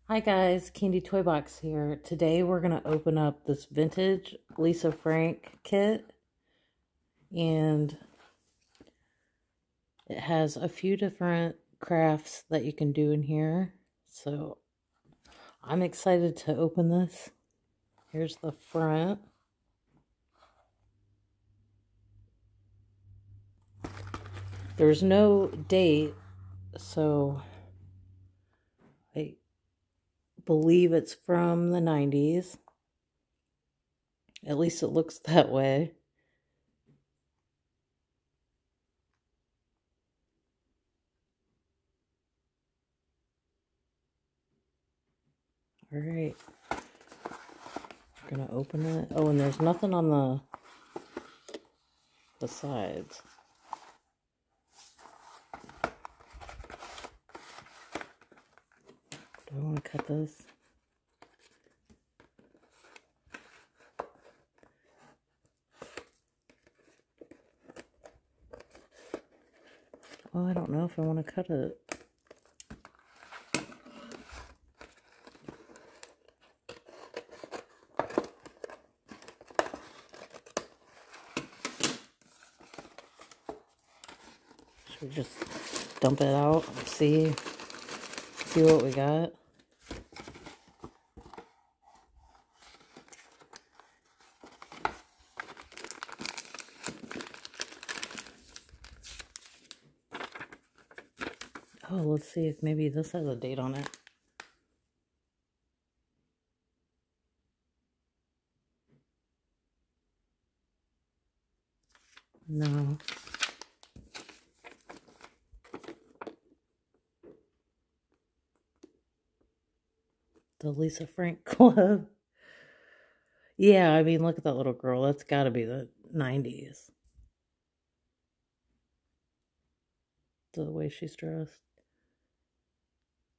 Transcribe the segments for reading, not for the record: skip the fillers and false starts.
Hi guys, Kandi Toy Box here. Today we're going to open up this vintage Lisa Frank kit, and it has a few different crafts that you can do in here. So I'm excited to open this. Here's the front. There's no date, so I believe it's from the 90s. At least it looks that way. All right. We're going to open it. Oh, and there's nothing on the sides. Do I want to cut this? Oh, I don't know if I want to cut it. Should we just dump it out and see what we got? Oh, let's see if maybe this has a date on it. No. The Lisa Frank Club. Yeah, I mean, look at that little girl. That's got to be the 90s. The way she's dressed.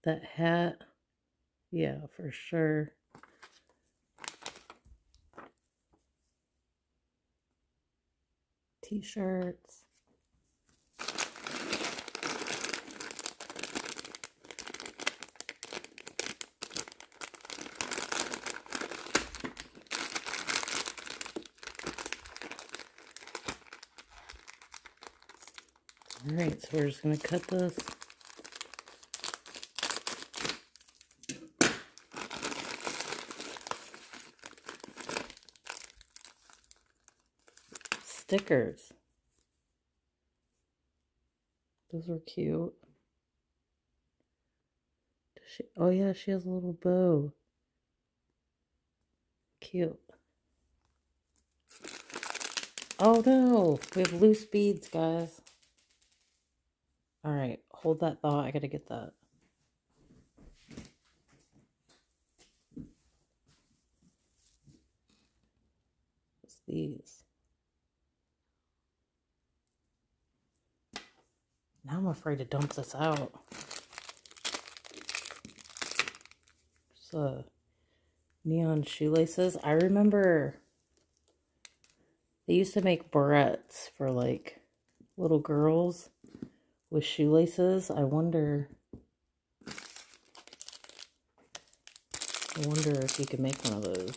That hat. Yeah, for sure. T-shirts. Alright, so we're just going to cut this. Stickers. Those are cute. Does she? Oh yeah, she has a little bow. Cute. Oh no, we have loose beads, guys. Alright, hold that thought. I gotta get that. What's these? Now I'm afraid to dump this out. So, neon shoelaces. I remember they used to make barrettes for like little girls with shoelaces. I wonder if you could make one of those.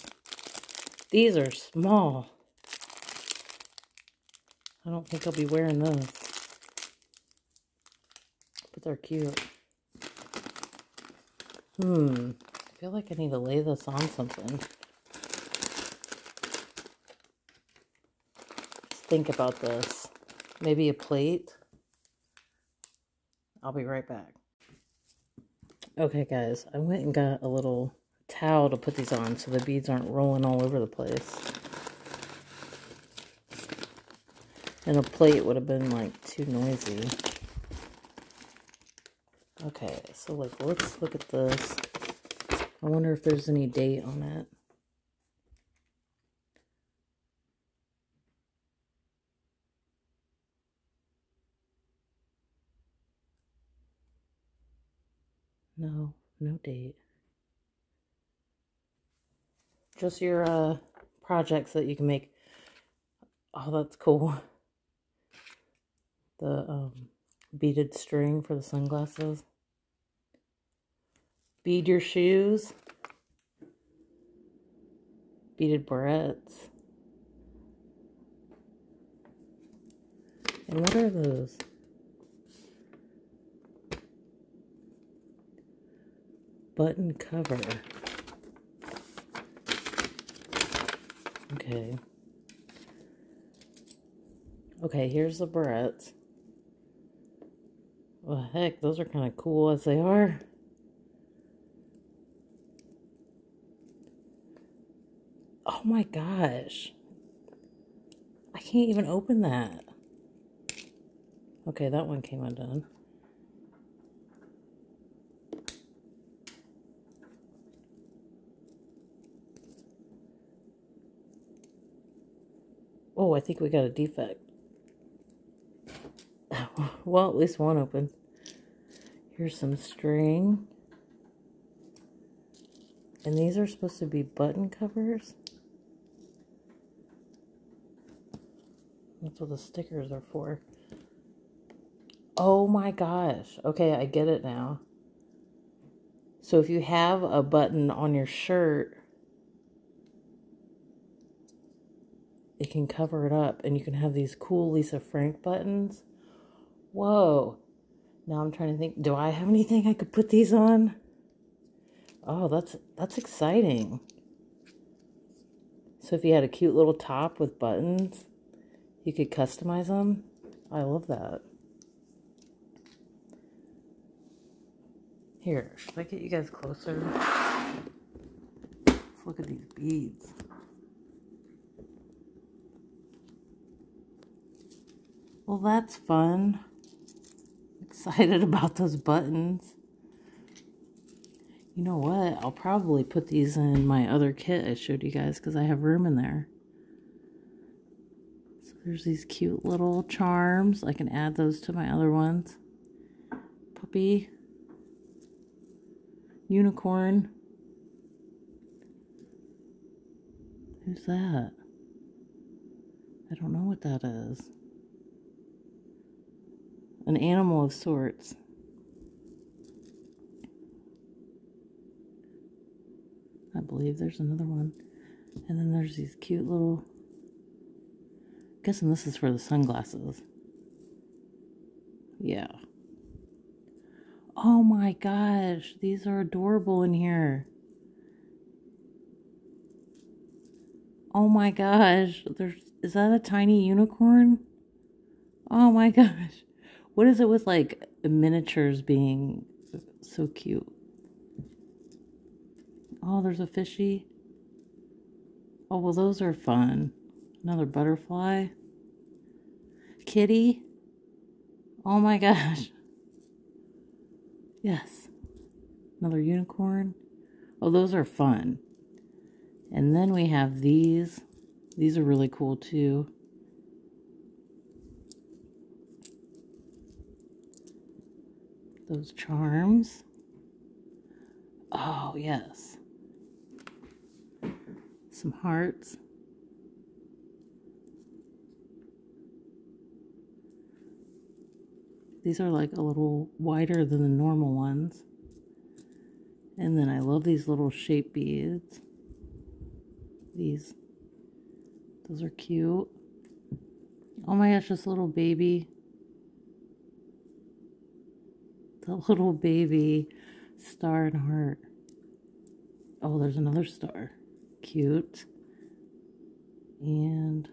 These are small. I don't think I'll be wearing those. But they're cute. I feel like I need to lay this on something. Let's think about this. Maybe a plate. I'll be right back. Okay, guys. I went and got a little towel to put these on so the beads aren't rolling all over the place. And a plate would have been like too noisy. Okay, so like let's look at this. I wonder if there's any date on it. No, no date. Just your projects that you can make. Oh, that's cool. The beaded string for the sunglasses. Bead your shoes. Beaded barrettes. And what are those? Button cover. Okay. Okay, here's the barrettes. Well, heck, those are kind of cool as they are. Oh my gosh. I can't even open that. Okay, that one came undone. Oh, I think we got a defect. Well, at least one open. Here's some string. And these are supposed to be button covers. That's what the stickers are for. Oh my gosh. Okay, I get it now. So if you have a button on your shirt, it can cover it up, and you can have these cool Lisa Frank buttons. Whoa. Now I'm trying to think, do I have anything I could put these on? Oh, that's exciting. So if you had a cute little top with buttons, you could customize them. I love that. Here, should I get you guys closer? Let's look at these beads. Well, that's fun. Excited about those buttons. You know what? I'll probably put these in my other kit I showed you guys because I have room in there. So there's these cute little charms. I can add those to my other ones. Puppy. Unicorn. Who's that? I don't know what that is. An animal of sorts. I believe there's another one. And then there's these cute little... I'm guessing this is for the sunglasses. Yeah. Oh my gosh. These are adorable in here. Oh my gosh. Is that a tiny unicorn? Oh my gosh. What is it with like miniatures being so cute? Oh, there's a fishy. Oh, well, those are fun. Another butterfly. Kitty. Oh my gosh. Yes. Another unicorn. Oh, those are fun. And then we have these. These are really cool too. Those charms. Oh, yes. Some hearts. These are like a little wider than the normal ones. And then I love these little shape beads. Those are cute. Oh my gosh, this little baby. The little baby star and heart. Oh, there's another star. Cute. And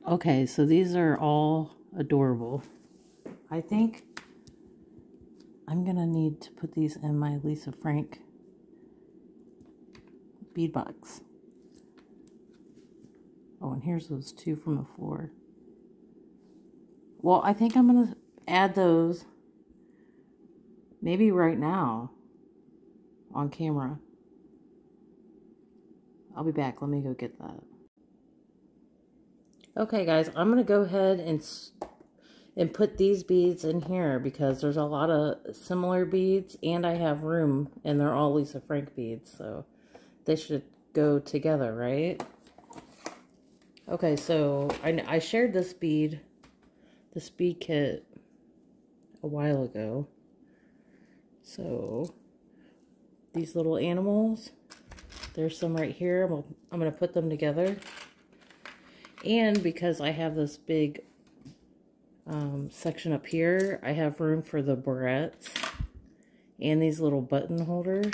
okay, so these are all adorable. I think I'm gonna need to put these in my Lisa Frank bead box. Oh, and here's those two from the floor. Well, I think I'm gonna add those maybe right now on camera. I'll be back. Let me go get that. Okay, guys, I'm gonna go ahead and put these beads in here because there's a lot of similar beads and I have room and they're all Lisa Frank beads, so they should go together, right? Okay, so I shared this bead kit a while ago. So these little animals, there's some right here. I'm going to put them together. And because I have this big section up here, I have room for the barrettes and these little button holders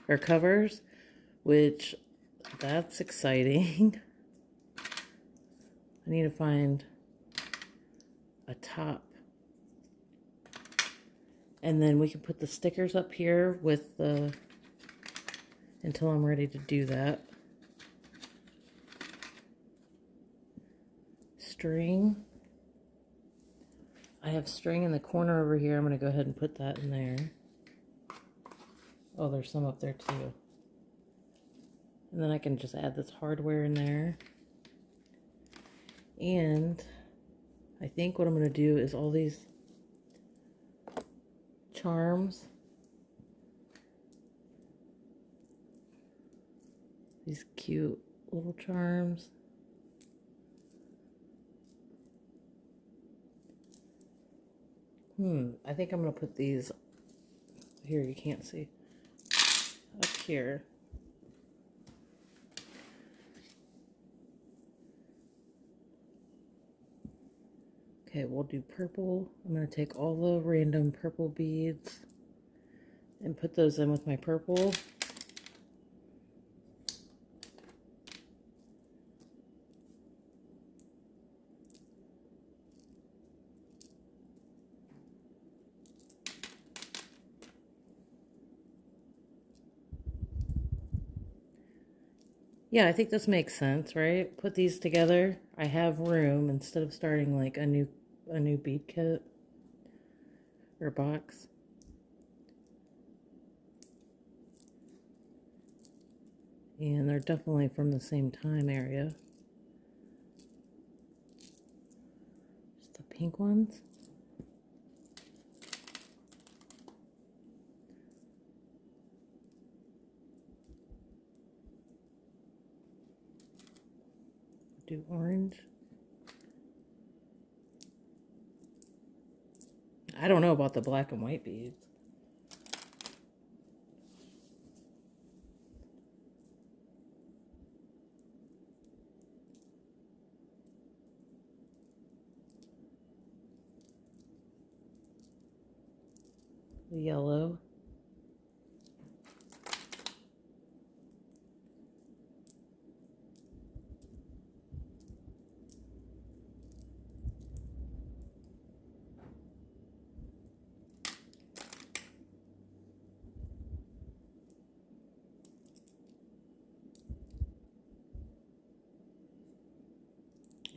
or covers, which that's exciting. I need to find a top. And then we can put the stickers up here with the, until I'm ready to do that. String. I have string in the corner over here. I'm going to go ahead and put that in there. Oh, there's some up there too. And then I can just add this hardware in there. And I think what I'm going to do is all these charms, these cute little charms. I think I'm going to put these here, you can't see, up here. Okay, we'll do purple. I'm going to take all the random purple beads and put those in with my purple. Yeah, I think this makes sense, right? Put these together. I have room instead of starting like a new bead kit or box. And they're definitely from the same time area. Just the pink ones. Do orange. I don't know about the black and white beads. The yellow.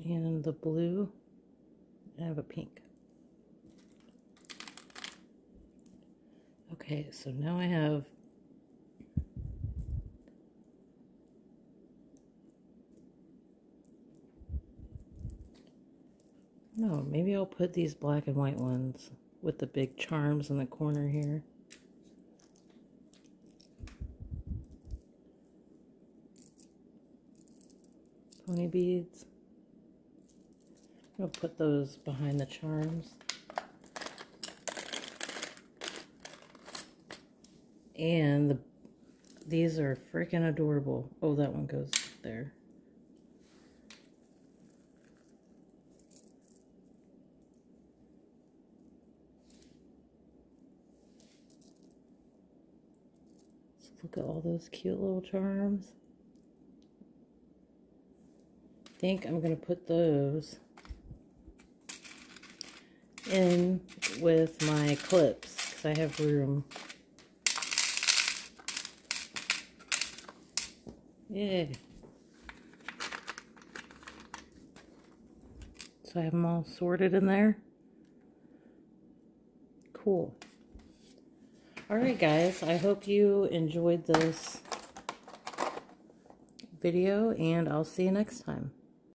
And the blue, I have a pink. Okay, so now I have no, maybe I'll put these black and white ones with the big charms in the corner here. Pony beads. I'll put those behind the charms. And these are freaking adorable. Oh, that one goes there. So look at all those cute little charms. I think I'm going to put those in with my clips because I have room. Yeah. So I have them all sorted in there. Cool. Alright guys, I hope you enjoyed this video and I'll see you next time.